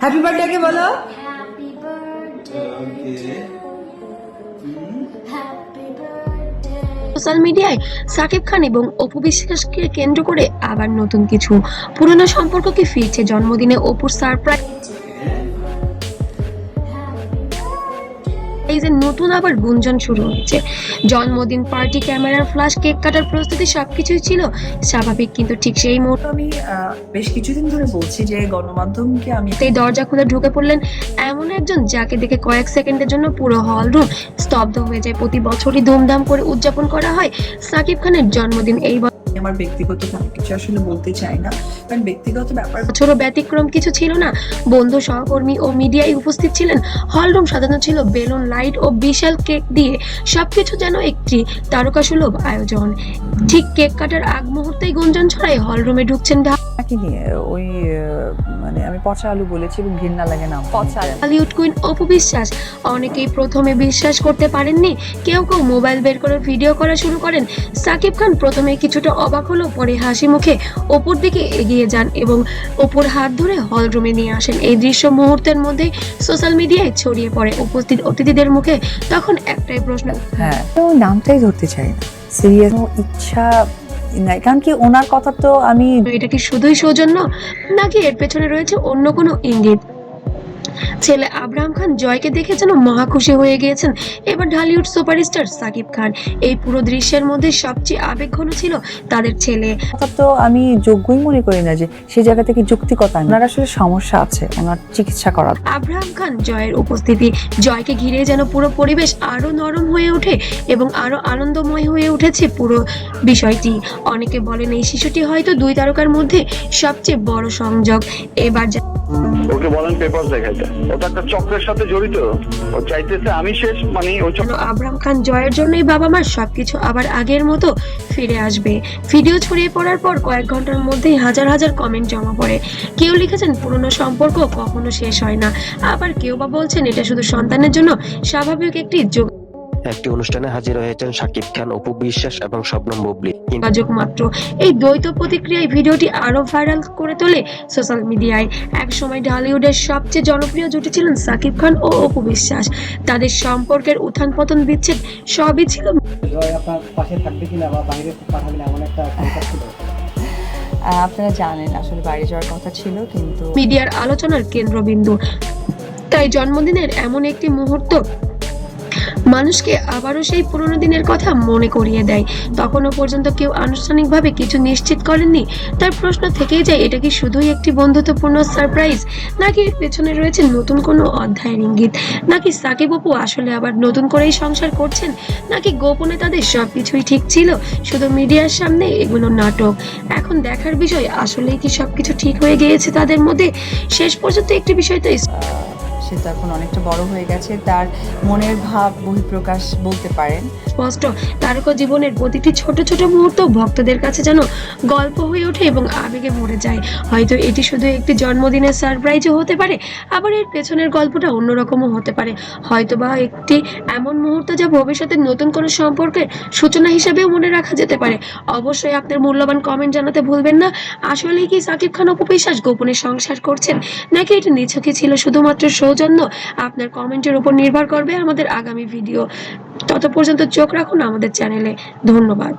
Happy birthday কে বলো। Happy birthday to you. Happy birthday. Social মিডিয়ায় সাকিব খান এবং অপু বিশ্বাসকে কেন্দ্র করে আবার নতুন কিছু পুরনো সম্পর্ক কি ফিরছে জন্মদিনে অপুর সারপ্রাইজ এই যে নতুন আবার গুঞ্জন শুরু হয়েছে। জন্মদিন পার্টি, ক্যামেরার ফ্ল্যাশ, কেক কাটার প্রস্তুতি সবকিছুই ছিল স্বাভাবিক, কিন্তু ঠিক সেই মুহূর্তে আমি বেশ কিছুদিন ধরে বলছি যে গণমাধ্যমকে আমি দরজা খুলে ঢুকে পড়লেন এমন একজন যাকে দেখে কয়েক সেকেন্ডের জন্য পুরো হল রুম স্তব্ধ হয়ে যায়। প্রতি বছরই ধুমধাম করে উদযাপন করা হয় সাকিব খানের জন্মদিন। এই আমার ব্যক্তিগত কিছু আসলে বলতে চাই না, কারণ ব্যক্তিগত ব্যাপার বছরও ব্যতিক্রম কিছু ছিল না। বন্ধু, সহকর্মী ও মিডিয়ায় উপস্থিত ছিলেন। হলরুম সাজানো ছিল বেলুন, লাইট ও বিশাল কেক দিয়ে। সবকিছু যেন একটি তারকাসুলভ আয়োজন। ঠিক কেক কাটার আগ মুহূর্তেই গুঞ্জন ছড়ায় হলরুমে ঢুকছেন কি নিয়ে ওই মানে আমি পচা আলু বলেছি এবং ঘৃণা লাগে না পচা বলিউড কুইন অপু বিশ্বাস। অনেকেই প্রথমে বিশ্বাস করতে পারেননি, কেউ কেউ মোবাইল বের করে ভিডিও করা শুরু করেন। সাকিব খান প্রথমে কিছুটা অবাক হলো, পরে হাসি মুখে অপুর দিকে এগিয়ে যান এবং অপুর হাত ধরে হল রুমে নিয়ে আসেন। এই দৃশ্য মুহূর্তের মধ্যেই সোশ্যাল মিডিয়ায় ছড়িয়ে পড়ে। উপস্থিত অতিথিদের মুখে তখন একটাই প্রশ্ন, হ্যাঁ তো নামটাই ধরতে চাই না, সিরিয়াস ইচ্ছা নাই, কারণ কি ওনার কথা তো আমি এটা কি শুধুই সৌজন্য নাকি এর পেছনে রয়েছে অন্য কোনো ইঙ্গিত? ছেলে আব্রাহাম খান জয়কে দেখে যেন মহা খুশি হয়ে গিয়েছেন এবার ঢালিউড সুপারস্টার সাকিব খান। এই পুরো দৃশ্যের মধ্যে সবচেয়ে আবেগঘন ছিল তাদের ছেলে। কথা তো আমি যোগ্যই মনে করি না যে সেই জায়গা থেকে যৌক্তিকতা। ওনার আসলে সমস্যা আছে, ওনার চিকিৎসা করা। আব্রাহাম খান জয়ের উপস্থিতি, জয়কে ঘিরে যেন পুরো পরিবেশ আরো নরম হয়ে ওঠে এবং আরো আনন্দময় হয়ে উঠেছে পুরো বিষয়টি। অনেকে বলেন এই শিশুটি হয়তো দুই তারকার মধ্যে সবচেয়ে বড় সংযোগ। এবার ওকে বলেন পেপার দেখাইতে, ওটা একটা চক্রের সাথে জড়িত। ও চাইতেছে আমি শেষ, মানে ওই আব্রাহাম খান জয়ের জন্যই বাবা মার সবকিছু আবার আগের মতো ফিরে আসবে। ভিডিও ছড়িয়ে পড়ার পর কয়েক ঘন্টার মধ্যেই হাজার হাজার কমেন্ট জমা পড়ে। কেউ লিখেছেন পুরনো সম্পর্ক কখনো শেষ হয় না, আবার কেউ বা বলছেন এটা শুধু সন্তানের জন্য স্বাভাবিক একটি একটি অনুষ্ঠানে হাজির হয়েছেন শাকিব খান, অপু বিশ্বাস এবং শবনম বুবলি। যোগাযোগ মাত্র। এই দ্বৈত প্রতিক্রিয়ায় ভিডিওটি আরো ভাইরাল করে তোলে সোশ্যাল মিডিয়ায়। একসময় ঢালিউডের সবচেয়ে জনপ্রিয় জুটি ছিলেন সাকিব খান ও অপু বিশ্বাস। তাদের সম্পর্কের উত্থান পতন, বিচ্ছেদ সবই ছিল। আপনার পাশে থাকবে কিনা বা বাইরে পাঠাবেন এমন একটা চিন্তা ছিল? আপনারা জানেন আসলে বাইরে যাওয়ার কথা ছিল, কিন্তু মিডিয়ার আলোচনার কেন্দ্রবিন্দু। তাই জন্মদিনের এমন একটি মুহূর্ত মানুষকে আবারও সেই পুরোনো দিনের কথা মনে করিয়ে দেয়। তখনও পর্যন্ত কেউ আনুষ্ঠানিকভাবে কিছু নিশ্চিত করেননি। তার প্রশ্ন থেকেই যায়, এটা কি শুধুই একটি বন্ধুত্বপূর্ণ সারপ্রাইজ, নাকি এর পেছনে রয়েছে নতুন কোনো অধ্যায়ের ইঙ্গিত? নাকি সাকিব অপু আসলে আবার নতুন করেই সংসার করছেন, নাকি গোপনে তাদের সবকিছুই ঠিক ছিল, শুধু মিডিয়ার সামনে এগুলো নাটক? এখন দেখার বিষয়, আসলেই কি সবকিছু ঠিক হয়ে গিয়েছে তাদের মধ্যে? শেষ পর্যন্ত একটি বিষয় তো সে তো এখন অনেকটা বড় হয়ে গেছে, তার মনের ভাব বহিঃপ্রকাশ বলতে পারেন। স্পষ্ট, তারকা জীবনের প্রতিটি ছোট ছোট মুহূর্ত ভক্তদের কাছে যেন গল্প হয়ে ওঠে এবং আবেগে ভরে যায়। হয়তো এটি শুধু একটি জন্মদিনের সারপ্রাইজও হতে পারে, আবার এর পেছনের গল্পটা অন্যরকমও হতে পারে। হয়তো বা একটি এমন মুহূর্ত যা ভবিষ্যতে নতুন কোনো সম্পর্কের সূচনা হিসেবেও মনে রাখা যেতে পারে। অবশ্যই আপনার মূল্যবান কমেন্ট জানাতে ভুলবেন না। আসলেই কি সাকিব খান অপু বিশ্বাস গোপনে সংসার করছেন, নাকি এটি নিছকই ছিল শুধুমাত্র সৌজন্য? আপনার কমেন্টের উপর নির্ভর করবে আমাদের আগামী ভিডিও। তত পর্যন্ত চোখ রাখুন আমাদের চ্যানেলে। ধন্যবাদ।